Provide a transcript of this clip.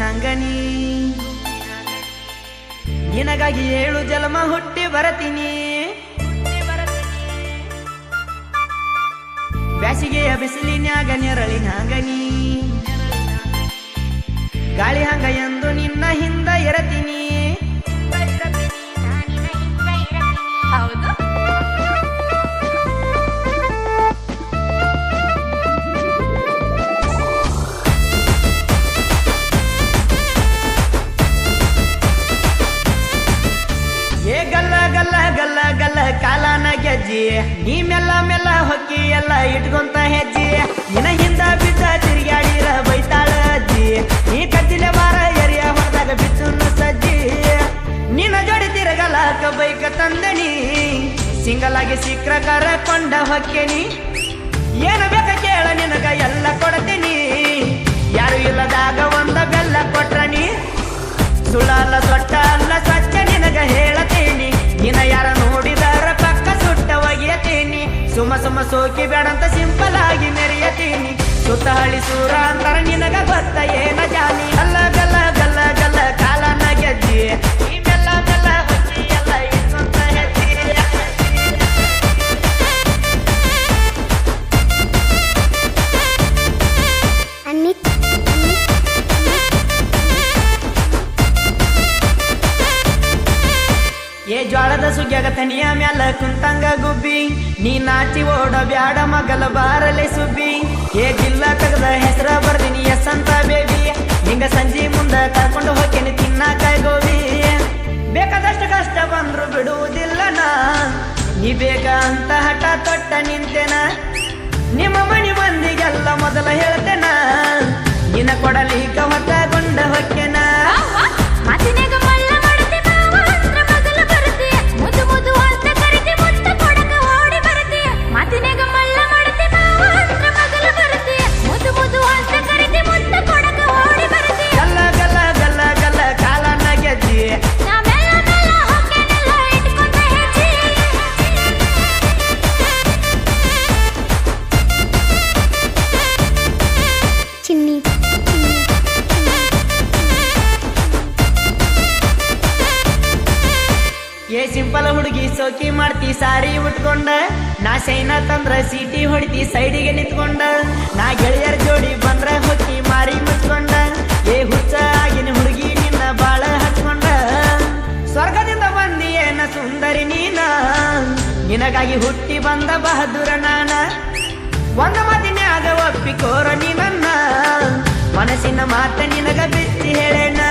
ಹಂಗನಿ ನಿನಗಾಗಿ 7 ಜನ್ಮ ಹುಟ್ಟಿ ಬರತೀನಿ ಬ್ಯಾಸಿಗೆಯ ಬಿಸಿಲಿನ್ಯಾಗ ನೆರಳಿನ ಹಂಗನಿ ಗಾಳಿ ಹಂಗ ಎಂದು ನಿನ್ನ ಹಿಂದ ಇರತೀನಿ ಹೌದು ಏ ಗಲ್ಲ ಗಲ್ಲ ಗಲ್ಲ ಗಲ್ಲ ಕಾಲನ ಗೆಜ್ಜಿ ನೀ ಮೆಲ್ಲ ಮೆಲ್ಲ ಹೊಕ್ಕಿ ಎಲ್ಲ ಇಟ್ಕೊಂತ ಹೆಜ್ಜಿ ನಿನ ಹಿಂದ ಬಿದ್ದ ತಿರುಗಾಡಿರ ಬೈತಾಳ ಅಜ್ಜಿ ನೀ ಕಜ್ಜಿಲೆ ಬಾರ ಎರಿಯ ಹೊಡೆದಾಗ ಬಿಚ್ಚುನ್ನು ಸಜ್ಜಿ ನಿನ್ನ ಜೋಡಿ ತಿರುಗಲಾಕ ಬೈಕ ತಂದನಿ ಸಿಂಗಲ್ ಆಗಿ ಸಿಕ್ರ ಕರಕೊಂಡ ಹೊಕ್ಕೇನಿ ಏನು ಬೇಕ ಕೇಳ ನಿನಗ ಎಲ್ಲ ಕೊಡ್ತೀನಿ ಯಾರು ಇಲ್ಲದಾಗ ಒಂದ ಬೆಲ್ಲ ಕೊಟ್ರನಿ ಸುಳ್ಳಲ್ಲ ಸೊಟ್ಟ ಅಲ್ಲ ಸ್ವಚ್ಛ ನಿನಗ ಹೇಳತೀನಿ ನಿನ ಯಾರ ನೋಡಿದಾರ ಪಕ್ಕ ಸುಟ್ಟ ಒಗೆಯತೀನಿ ಸುಮ ಸುಮ ಸೋಕಿ ಬೇಡಂತ ಸಿಂಪಲ್ ಆಗಿ ಮೆರೆಯತೀನಿ ಸುತ್ತ ಹಳಿ ಸೂರ ಅಂತಾರ ನಿನಗ ಗೊತ್ತ ಏನ ಜಾನಿ ಅಲ್ಲ ಗಲ್ಲ ಗಲ್ಲ ಗಲ್ಲ ಕಾಲನ ಗೆಜ್ಜಿ ಈ ಮೆಲ್ಲ ಮೆಲ್ಲ ಹೊಚ್ಚಿ ಎಲ್ಲ ಇಟ್ಕೊಂತ ಹೆಜ್ಜಿ ಏ ಜ್ವಾಳದ ಸುಗ್ಯಾಗ ತನಿಯ ಮ್ಯಾಲ ಕುಂತಂಗ ಗುಬ್ಬಿ ನೀ ನಾಚಿ ಓಡ ಬ್ಯಾಡ ಮಗಲ ಬಾರಲೆ ಸುಬ್ಬಿ ಏ ಜಿಲ್ಲ ತಗದ ಹೆಸರ ಬರ್ದಿನಿ ಎಸ್ ಅಂತ ಬೇಬಿ ಹಿಂಗ ಸಂಜಿ ಮುಂದ ಕರ್ಕೊಂಡು ಹೋಗ್ತೇನೆ ತಿನ್ನಾಕಾಯ್ ಗೋಬಿ ಬೇಕಾದಷ್ಟು ಕಷ್ಟ ಬಂದ್ರು ಬಿಡುವುದಿಲ್ಲ ನಾ ನೀ ಬೇಕ ಅಂತ ಹಠ ತೊಟ್ಟ ನಿಂತೇನ ನಿಮ್ಮ ಮನಿ ಮಂದಿಗೆಲ್ಲ ಮೊದಲ ಹೇಳ್ತೇನ ನಿನ್ನ ಕೊಡಲಿಕ ಹೊತ್ತಗೊಂಡ ಹೊಕ್ಕೆನ ಮಾತಿನಾಗ ಮಳ್ಳ ಮಾಡತೆ ಮಾವ ಅಂದ್ರ ಮಗಲು ಬರುತ್ತೆ ಮುದ್ದು ಮುದ್ದು ಅಂತ ಕರಿತೆ ಮುತ್ತ ಕೊಡಕ ಓಡಿ ಬರುತ್ತೆ ಮಾತಿನಾಗ ಮಳ್ಳ ಮಾಡತೆ ಮಾವ ಅಂದ್ರ ಮಗಲು ಬರುತ್ತೆ ಮುದ್ದು ಮುದ್ದು ಅಂತ ಕರಿತೆ ಮುತ್ತ ಕೊಡಕ ಓಡಿ ಬರುತ್ತೆ ಗಲ್ಲ ಗಲ್ಲ ಗಲ್ಲ ಗಲ್ಲ ಕಾಲನ ಗೆಜ್ಜಿ ನಾ ಮೆಲ್ಲ ಮೆಲ್ಲ ಹೊಕ್ಕೇನೆಲ್ಲ ಇಟ್ಕೊಂಡ ಹೆಜ್ಜಿ ಚಿನ್ನಿ ಏ ಸಿಂಪಲ್ ಹುಡುಗಿ ಸೋಕಿ ಮಾಡ್ತಿ ಸಾರಿ ಉಟ್ಕೊಂಡ ನಾ ಶೈನ ತಂದ್ರ ಸೀಟಿ ಹೊಡಿತಿ ಸೈಡಿಗೆ ನಿಂತ್ಕೊಂಡ ನಾ ಗೆಳೆಯರ ಜೋಡಿ ಬಂದ್ರ ಹೊಕ್ಕಿ ಮಾರಿ ಮುಚ್ಕೊಂಡ ಏ ಹುಚ್ಚ ಆಗಿನ ಹುಡುಗಿ ನಿನ್ನ ಬಾಳ ಹಚ್ಕೊಂಡ ಸ್ವರ್ಗದಿಂದ ಬಂದಿ ಏನ ಸುಂದರಿ ನೀನ ನಿನಗಾಗಿ ಹುಟ್ಟಿ ಬಂದ ಬಹದ್ದೂರ ನಾನ ಒಂದ ಮಾತಿನ್ಯಾಗ ಒಪ್ಪಿಕೋರ ನೀ ನನ್ನ ಮನಸ್ಸಿನ ಮಾತ ನಿನಗ ಬಿಚ್ಚಿ ಹೇಳೇನ